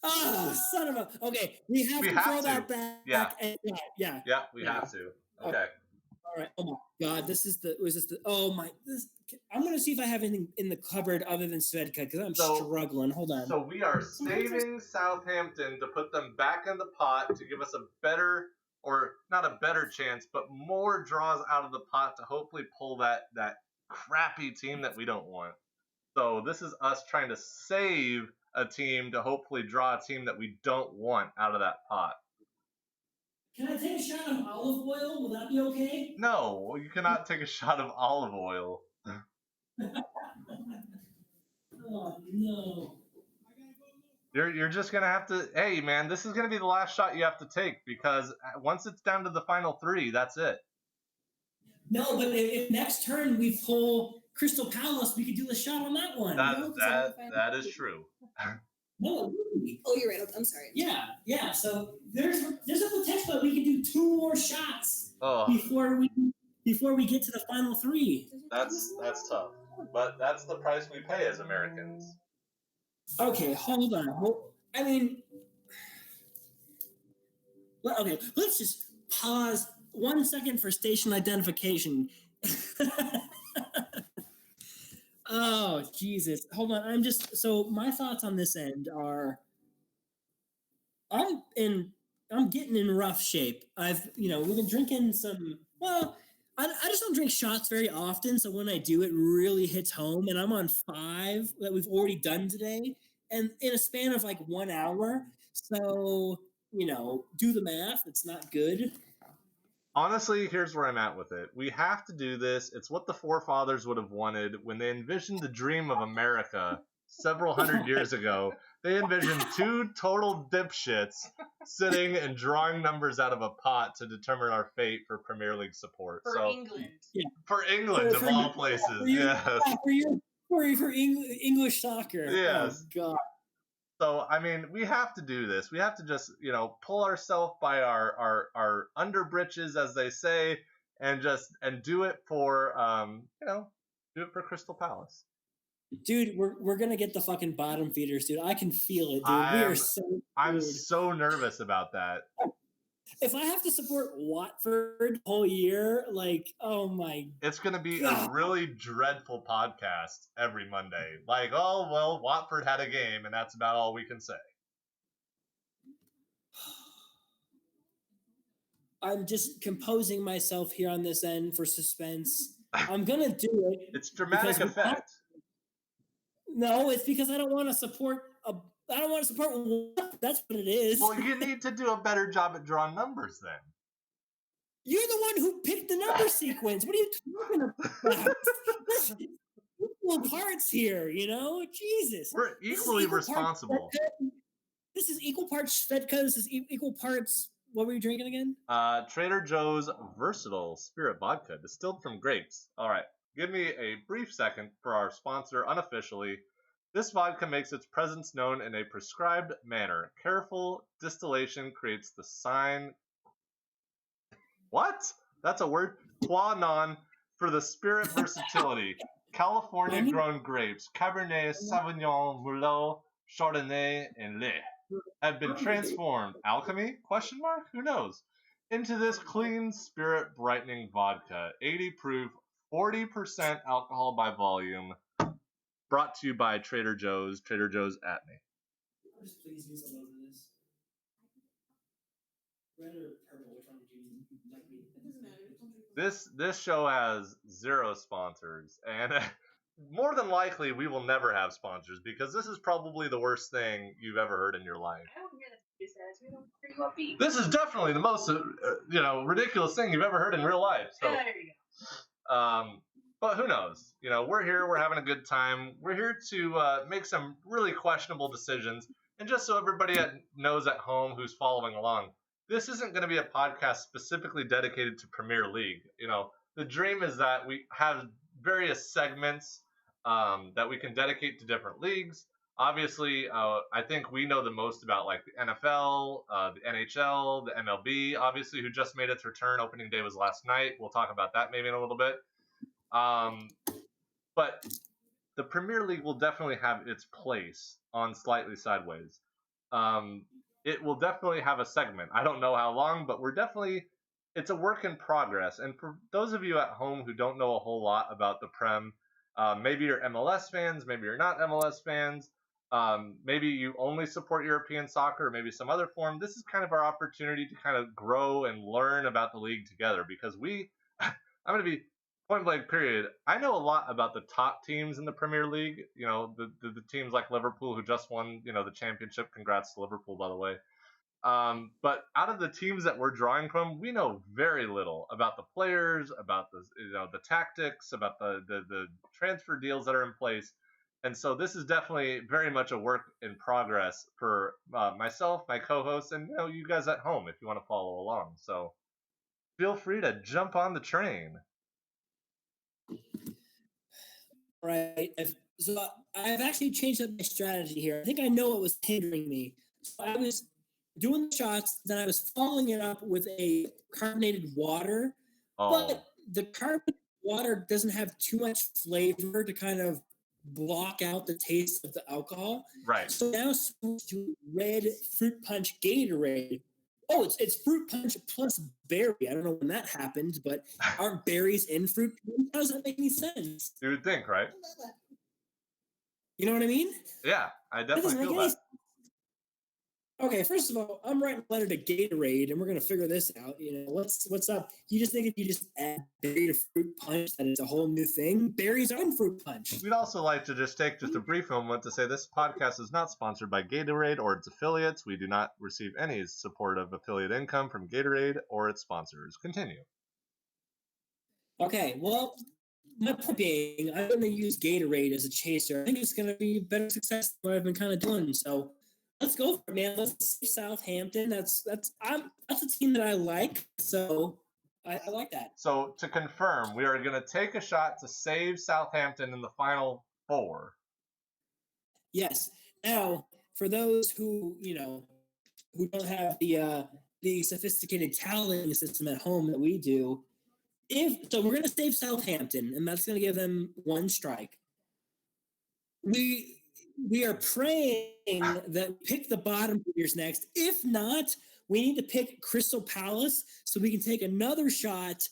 Oh, son of a. Okay, we have to throw that back. Yeah. Yeah. Yeah, we have to. Okay. All right. Oh my God, this is the. Was this the? Oh my. I'm gonna see if I have anything in the cupboard other than Svedka because I'm struggling. Hold on. So we are saving Southampton to put them back in the pot to give us a better, or not a better chance, but more draws out of the pot to hopefully pull that crappy team that we don't want. So this is us trying to save a team to hopefully draw a team that we don't want out of that pot. Can I take a shot of olive oil? Will that be okay? No, you cannot take a shot of olive oil. Oh no. You're just gonna have to. Hey man, this is gonna be the last shot you have to take because once it's down to the final 3, that's it. No, but if next turn we pull Crystal Palace, we could do a shot on that one. That is true. No. Oh, you're right. I'm sorry. Yeah. So there's a potential that we can do 2 more shots Oh, before we get to the final 3. that's tough. But that's the price we pay as Americans. Okay, hold on. Well, I mean, okay, let's just pause 1 second for station identification. Oh, Jesus. Hold on. So my thoughts on this end are I'm getting in rough shape. We've been drinking some, I just don't drink shots very often, so when I do, it really hits home, and I'm on 5 that we've already done today, and in a span of like 1 hour, so, do the math. It's not good. Honestly, here's where I'm at with it. We have to do this. It's what the forefathers would have wanted when they envisioned the dream of America several hundred years ago. They envisioned 2 total dipshits sitting and drawing numbers out of a pot to determine our fate for Premier League support. For England. Yeah. For England, of all places, yes. For English soccer. Yes. Oh, God. So, I mean, we have to do this. We have to just, pull ourselves by our underbritches, as they say, and do it for, do it for Crystal Palace. Dude, we're gonna get the fucking bottom feeders, dude. I can feel it, dude. I'm so nervous about that. If I have to support Watford whole year, oh my! It's gonna be God. A really dreadful podcast every Monday. Like, oh well, Watford had a game, and that's about all we can say. I'm just composing myself here on this end for suspense. I'm gonna do it. It's dramatic effect. No, it's because I don't want to support that's what it is. Well, you need to do a better job at drawing numbers then. You're the one who picked the number sequence. What are you talking about? Equal parts here, Jesus. We're equally responsible. This is equal parts Svedka. This is equal parts. What were you drinking again? Trader Joe's Versatile Spirit Vodka, distilled from grapes. All right, give me a brief second for our sponsor unofficially. This vodka makes its presence known in a prescribed manner. Careful distillation creates the sign. What? That's a word. Qua non for the spirit versatility. California-grown grapes, Cabernet Sauvignon, Merlot, Chardonnay, and Lait have been transformed. Alchemy? ? Who knows? Into this clean, spirit-brightening vodka. 80 proof, 40% alcohol by volume. Brought to you by Trader Joe's. Trader Joe's at me. Just please use a load of this. Red or purple? Which one did you like me? It doesn't matter. This show has 0 sponsors, and more than likely we will never have sponsors because this is probably the worst thing you've ever heard in your life. I don't hear that you said. We don't hear you upbeat. This is definitely the most ridiculous thing you've ever heard in real life. So, Yeah, there you go. But who knows? We're here. We're having a good time. We're here to make some really questionable decisions. And just so everybody knows at home who's following along, this isn't going to be a podcast specifically dedicated to Premier League. The dream is that we have various segments that we can dedicate to different leagues. Obviously, I think we know the most about like the NFL, the NHL, the MLB, obviously, who just made its return. Opening day was last night. We'll talk about that maybe in a little bit. But the Premier League will definitely have its place on Slightly Sideways. it will definitely have a segment. I don't know how long, but it's a work in progress. And for those of you at home who don't know a whole lot about the Prem, maybe you're MLS fans, maybe you're not MLS fans, maybe you only support European soccer, or maybe some other form. This is kind of our opportunity to kind of grow and learn about the league together, because I'm going to be point blank period. I know a lot about the top teams in the Premier League. The teams like Liverpool, who just won, the championship. Congrats to Liverpool, by the way. But out of the teams that we're drawing from, we know very little about the players, about the tactics, about the transfer deals that are in place. And so this is definitely very much a work in progress for myself, my co-hosts, and you guys at home if you want to follow along. So feel free to jump on the train. Right. So I've actually changed up my strategy here. I think I know what was hindering me. So I was doing the shots, then I was following it up with a carbonated water. Oh. But the carbonated water doesn't have too much flavor to kind of block out the taste of the alcohol. Right. So now switch to red fruit punch Gatorade. Oh, it's fruit punch plus berry. I don't know when that happened, but aren't berries in fruit punch? How does that make any sense? You would think, right? You know what I mean? Yeah, I definitely feel that. Okay, first of all, I'm writing a letter to Gatorade, and we're gonna figure this out. What's up? You just think if you just add berry to fruit punch, that it's a whole new thing? Berries are in fruit punch. We'd also like to just take a brief moment to say this podcast is not sponsored by Gatorade or its affiliates. We do not receive any support of affiliate income from Gatorade or its sponsors. Continue. Okay, well, my point being, I'm going to use Gatorade as a chaser. I think it's going to be better success than what I've been kind of doing. So let's go for it, man. Let's see Southampton. That's a team that I like. So I like that. So to confirm, we are going to take a shot to save Southampton in the final four. Yes. Now, for those who who don't have the sophisticated tallying system at home that we do, we're going to save Southampton, and that's going to give them one strike. We are praying that we pick the bottom feeders next. If not, we need to pick Crystal Palace so we can take another shot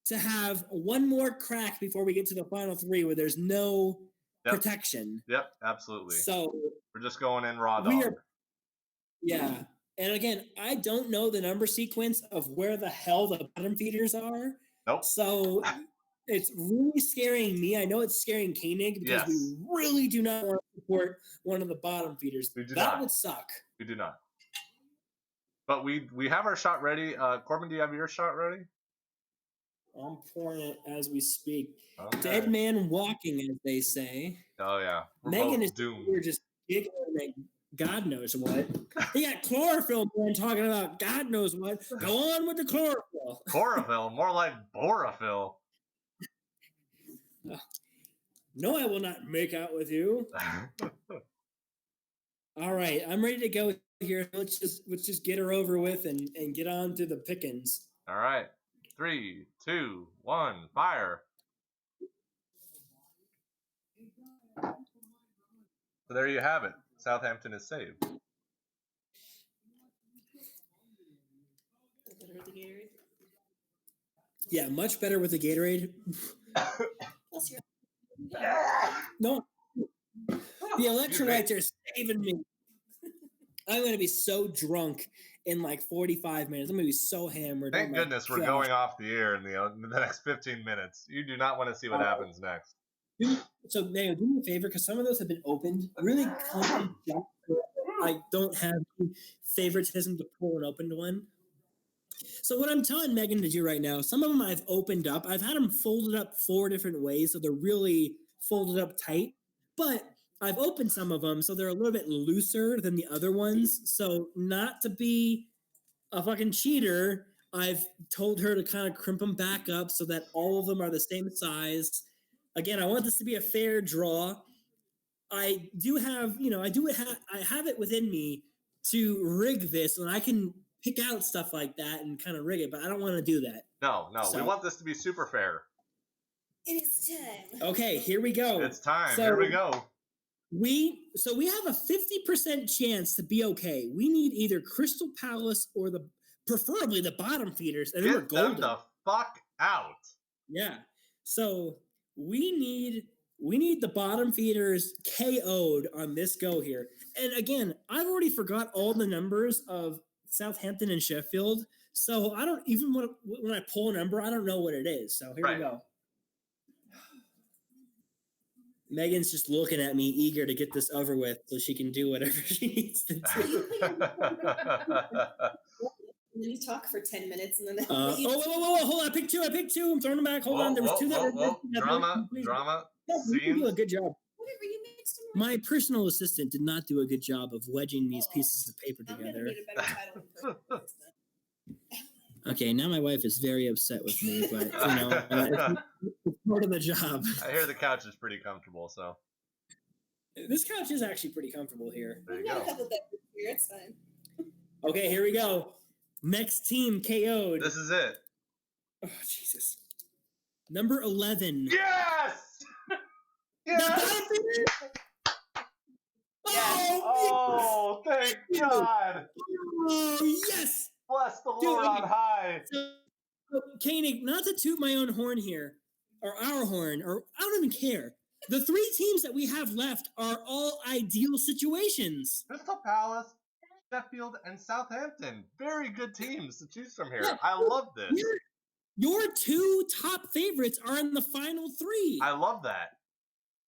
to have one more crack before we get to the final three where there's no protection. Yep, absolutely. So we're just going in raw dog. Yeah. And again, I don't know the number sequence of where the hell the bottom feeders are. Nope. So it's really scaring me. I know it's scaring Koenig because we really do not want to support one of the bottom feeders. That would suck. We do not. But we have our shot ready. Corbin, do you have your shot ready? I'm pouring it as we speak. Okay. Dead man walking, as they say. Oh, yeah. Megan is doomed. We're just giggling at God knows what. They got chlorophyll man talking about God knows what. Go on with the chlorophyll. Chlorophyll, more like borophyll. No, I will not make out with you. All right, I'm ready to go here. Let's just get her over with and get on to the pickings. All right. 3, 2, 1, fire. So there you have it. Southampton is saved. Yeah, much better with the Gatorade. No, the electrolytes are saving me. I'm going to be so drunk in like 45 minutes. I'm going to be so hammered. Thank goodness we're going off the air in the next 15 minutes. You do not want to see what happens next. So, Mayo, do me a favor, because some of those have been opened. Really, I don't have favoritism to pull an opened one. So what I'm telling Megan to do right now, some of them I've opened up. I've had them folded up 4 different ways, so they're really folded up tight. But I've opened some of them, so they're a little bit looser than the other ones. So not to be a fucking cheater, I've told her to kind of crimp them back up so that all of them are the same size. Again, I want this to be a fair draw. I do have, I have it within me to rig this, and I can pick out stuff like that and kind of rig it, but I don't want to do that. No, we want this to be super fair. It is time. Okay, here we go. It's time. Here we go. we have a 50% chance to be okay. We need either Crystal Palace or preferably the bottom feeders, and then we're Get golden. them the fuck out. Yeah. So we need the bottom feeders KO'd on this go here. And again, I've already forgot all the numbers of Southampton and Sheffield. So I don't even when I pull a number, I don't know what it is. So here we go. Megan's just looking at me, eager to get this over with so she can do whatever she needs to do. And then you talk for 10 minutes and then whoa, hold on. I picked two. I'm throwing them back. Hold on. There was two that were drama. You do a good job. Whatever, you mixed them right. My personal assistant did not do a good job of wedging these pieces of paper I'm together. gonna need a better title than personal assistant. Okay, now my wife is very upset with me, but it's part of the job. I hear the couch is pretty comfortable, so. This couch is actually pretty comfortable here. There you got go. a couple beds here, it's fine. Okay, here we go. Next team KO'd. This is it. Oh, Jesus. Number 11. Yes! Yes! Oh, thank God! Oh, yes! Bless the Lord on high. So, Koenig, not to toot my own horn here, or our horn, or I don't even care. The three teams that we have left are all ideal situations. Crystal Palace, Sheffield, and Southampton. Very good teams to choose from here. I love this. Your two top favorites are in the final three. I love that.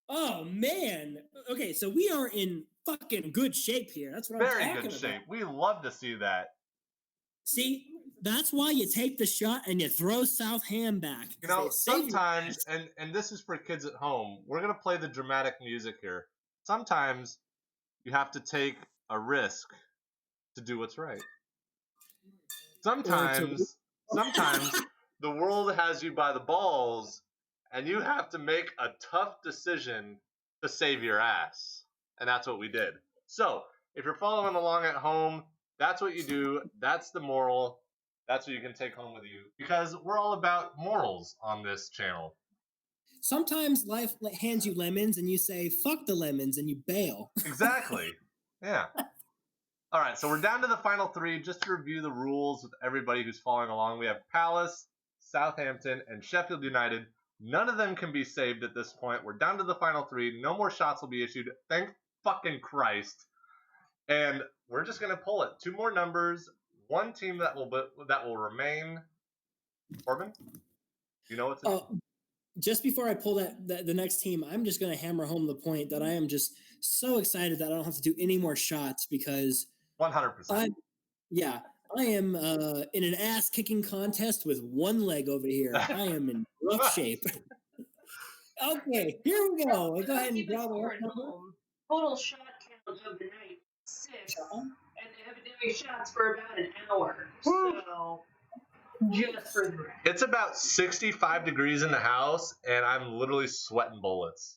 Oh, man. Okay, so we are in fucking good shape here. That's what I'm talking about. Very good shape. We love to see that. See, that's why you take the shot and you throw Southam back. You know, sometimes, and this is for kids at home, we're going to play the dramatic music here. Sometimes you have to take a risk to do what's right. Sometimes the world has you by the balls, and you have to make a tough decision to save your ass. And that's what we did. So, if you're following along at home, that's what you do. That's the moral. That's what you can take home with you. Because we're all about morals on this channel. Sometimes life hands you lemons, and you say, fuck the lemons, and you bail. Exactly. Yeah. All right, so we're down to the final three. Just to review the rules with everybody who's following along, we have Palace, Southampton, and Sheffield United. None of them can be saved at this point. We're down to the final three. No more shots will be issued. Thank fucking Christ. And we're just going to pull it. Two more numbers. One team that will remain. Corbin? You know what to do? Just before I pull the next team, I'm just going to hammer home the point that I am just so excited that I don't have to do any more shots because 100%. I am in an ass-kicking contest with one leg over here. I am in rough shape. Okay, here we go. Go ahead and grab it. Total shot count of the night, 6. And they have been doing shots for about an hour. So, just for the record. It's about 65 degrees in the house, and I'm literally sweating bullets.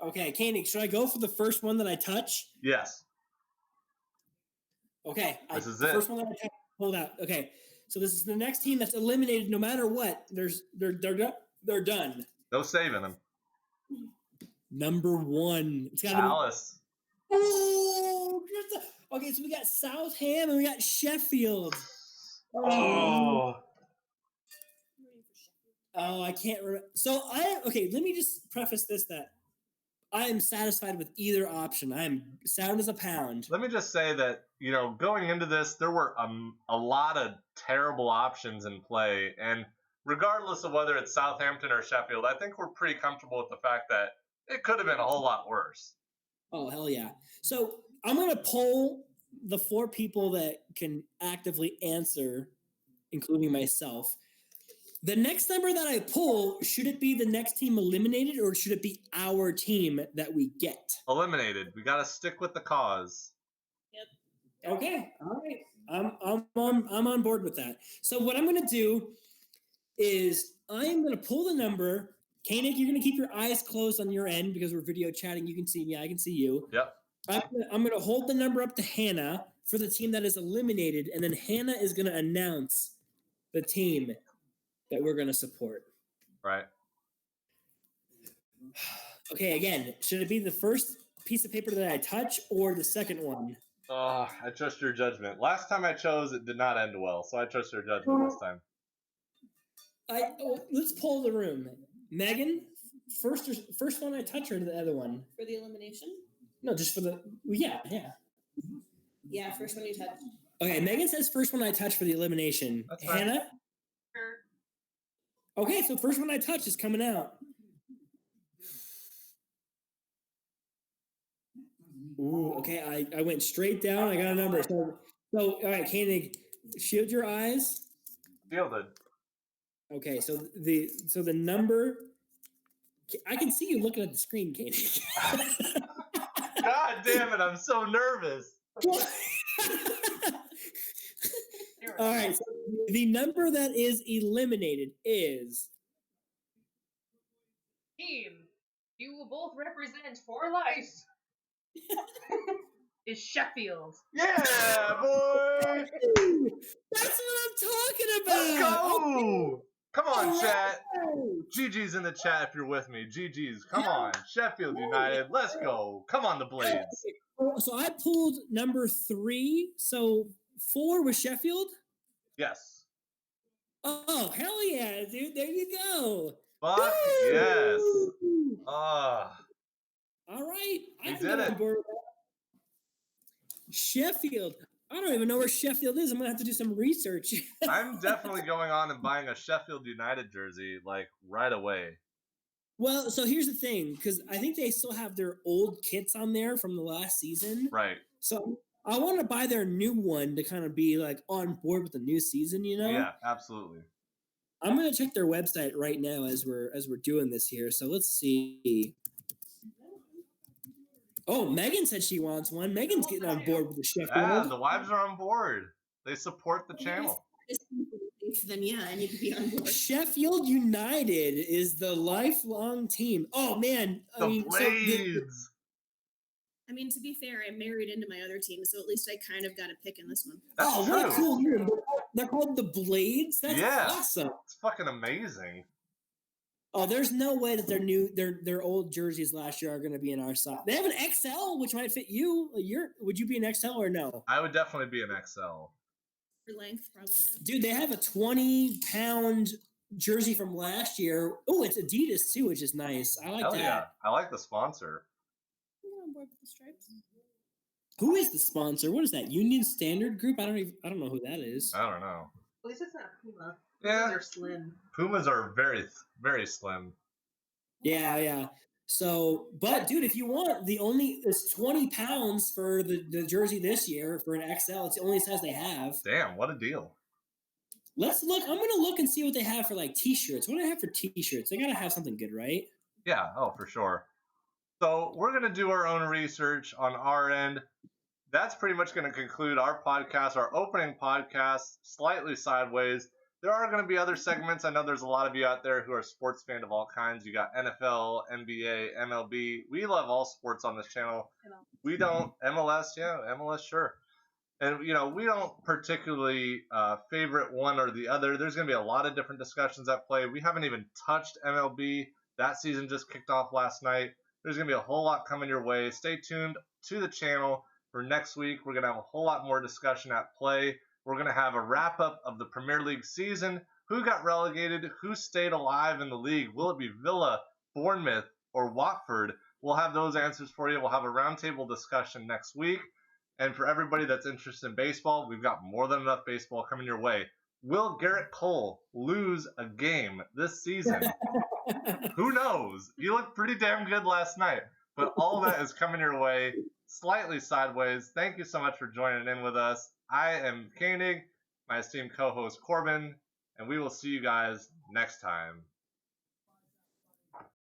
Okay, Koenig, should I go for the first one that I touch? Yes. Okay. This is the it. First one that I touch, hold out. Okay. So this is the next team that's eliminated no matter what. They're done. No saving them. Number 1. It's got Palace. Oh, okay, so we got Southam and we got Sheffield. Oh, I can't remember. So let me just preface this that I am satisfied with either option. I am sound as a pound. Let me just say that, going into this, there were a lot of terrible options in play. And regardless of whether it's Southampton or Sheffield, I think we're pretty comfortable with the fact that it could have been a whole lot worse. Oh, hell yeah. So I'm going to poll the 4 people that can actively answer, including myself. The next number that I pull, should it be the next team eliminated or should it be our team that we get? Eliminated. We got to stick with the cause. Yep. Okay. All right. I'm on board with that. So what I'm going to do is I'm going to pull the number. Koenig, you're going to keep your eyes closed on your end because we're video chatting. You can see me. I can see you. Yep. I'm going to hold the number up to Hannah for the team that is eliminated, and then Hannah is going to announce the team that we're going to support. Right. Okay, again, should it be the first piece of paper that I touch or the second one? I trust your judgment. Last time I chose, it did not end well, so I trust your judgment this time. Let's poll the room. Megan, first one I touch or the other one? For the elimination? No, just for the yeah. Yeah, first one you touch. Okay, Megan says first one I touch for the elimination. That's fine. Hannah? Sure. Okay, so first one I touch is coming out. Ooh, okay, I went straight down. I got a number. So all right, Koenig, shield your eyes. Shielded. Okay, so the number. I can see you looking at the screen, Koenig. God damn it! I'm so nervous. All right, so the number that is eliminated is Team, you will both represent for life. Is Sheffield. Yeah, boy. That's what I'm talking about. Let's go. Come on, All chat. right. GG's in the chat if you're with me. GG's. Come on. Sheffield United. Let's go. Come on, the Blades. So I pulled number 3. So 4 was Sheffield. Yes. Oh, hell yeah, dude. There you go. Fuck Woo! yes. Ah. All right. I We can did get on it. board with that. Sheffield. I don't even know where Sheffield is. I'm going to have to do some research. I'm definitely going on and buying a Sheffield United jersey, like, right away. Well, so here's the thing, because I think they still have their old kits on there from the last season. Right. So I want to buy their new one to kind of be like on board with the new season, you know? Yeah, absolutely. I'm gonna check their website right now as we're doing this here. So let's see. Oh, Megan said she wants one. Megan's getting on board with the Sheffield. Yeah, the wives are on board. They support the channel. Then yeah, I need to be on board. Sheffield United is the lifelong team. Oh man, The Blades. I mean, to be fair, I'm married into my other team, so at least I kind of got a pick in this one. That's oh, true. what a cool name. They're called the Blades? That's Yeah. awesome. It's fucking amazing. Oh, there's no way that their old jerseys last year are going to be in our side. They have an XL, which might fit you. Would you be an XL or no? I would definitely be an XL. For length, probably. Dude, they have a 20-pound jersey from last year. Oh, it's Adidas too, which is nice. I like Hell that. yeah. I like the sponsor. I'm on board with the stripes. Who is the sponsor? What is that? Union Standard Group? I don't know who that is. I don't know. At least it's not Puma. Yeah. They're slim. Pumas are very, very slim. Yeah. So, but dude, if you want, it's 20 pounds for the jersey this year for an XL. It's the only size they have. Damn, what a deal. Let's look. I'm gonna look and see what they have for like t-shirts. What do they have for t-shirts? They gotta have something good, right? Yeah, oh, for sure. So we're going to do our own research on our end. That's pretty much going to conclude our podcast, our opening podcast, Slightly Sideways. There are going to be other segments. I know there's a lot of you out there who are sports fans of all kinds. You got NFL, NBA, MLB. We love all sports on this channel. We don't, MLS, yeah, MLS, sure. And, we don't particularly favorite one or the other. There's going to be a lot of different discussions at play. We haven't even touched MLB. That season just kicked off last night. There's going to be a whole lot coming your way. Stay tuned to the channel for next week. We're going to have a whole lot more discussion at play. We're going to have a wrap-up of the Premier League season. Who got relegated? Who stayed alive in the league? Will it be Villa, Bournemouth, or Watford? We'll have those answers for you. We'll have a roundtable discussion next week. And for everybody that's interested in baseball, we've got more than enough baseball coming your way. Will Garrett Cole lose a game this season? Who knows? You looked pretty damn good last night. But all of that is coming your way. Slightly Sideways. Thank you so much for joining in with us. I am Koenig, my esteemed co-host Corbin, and we will see you guys next time.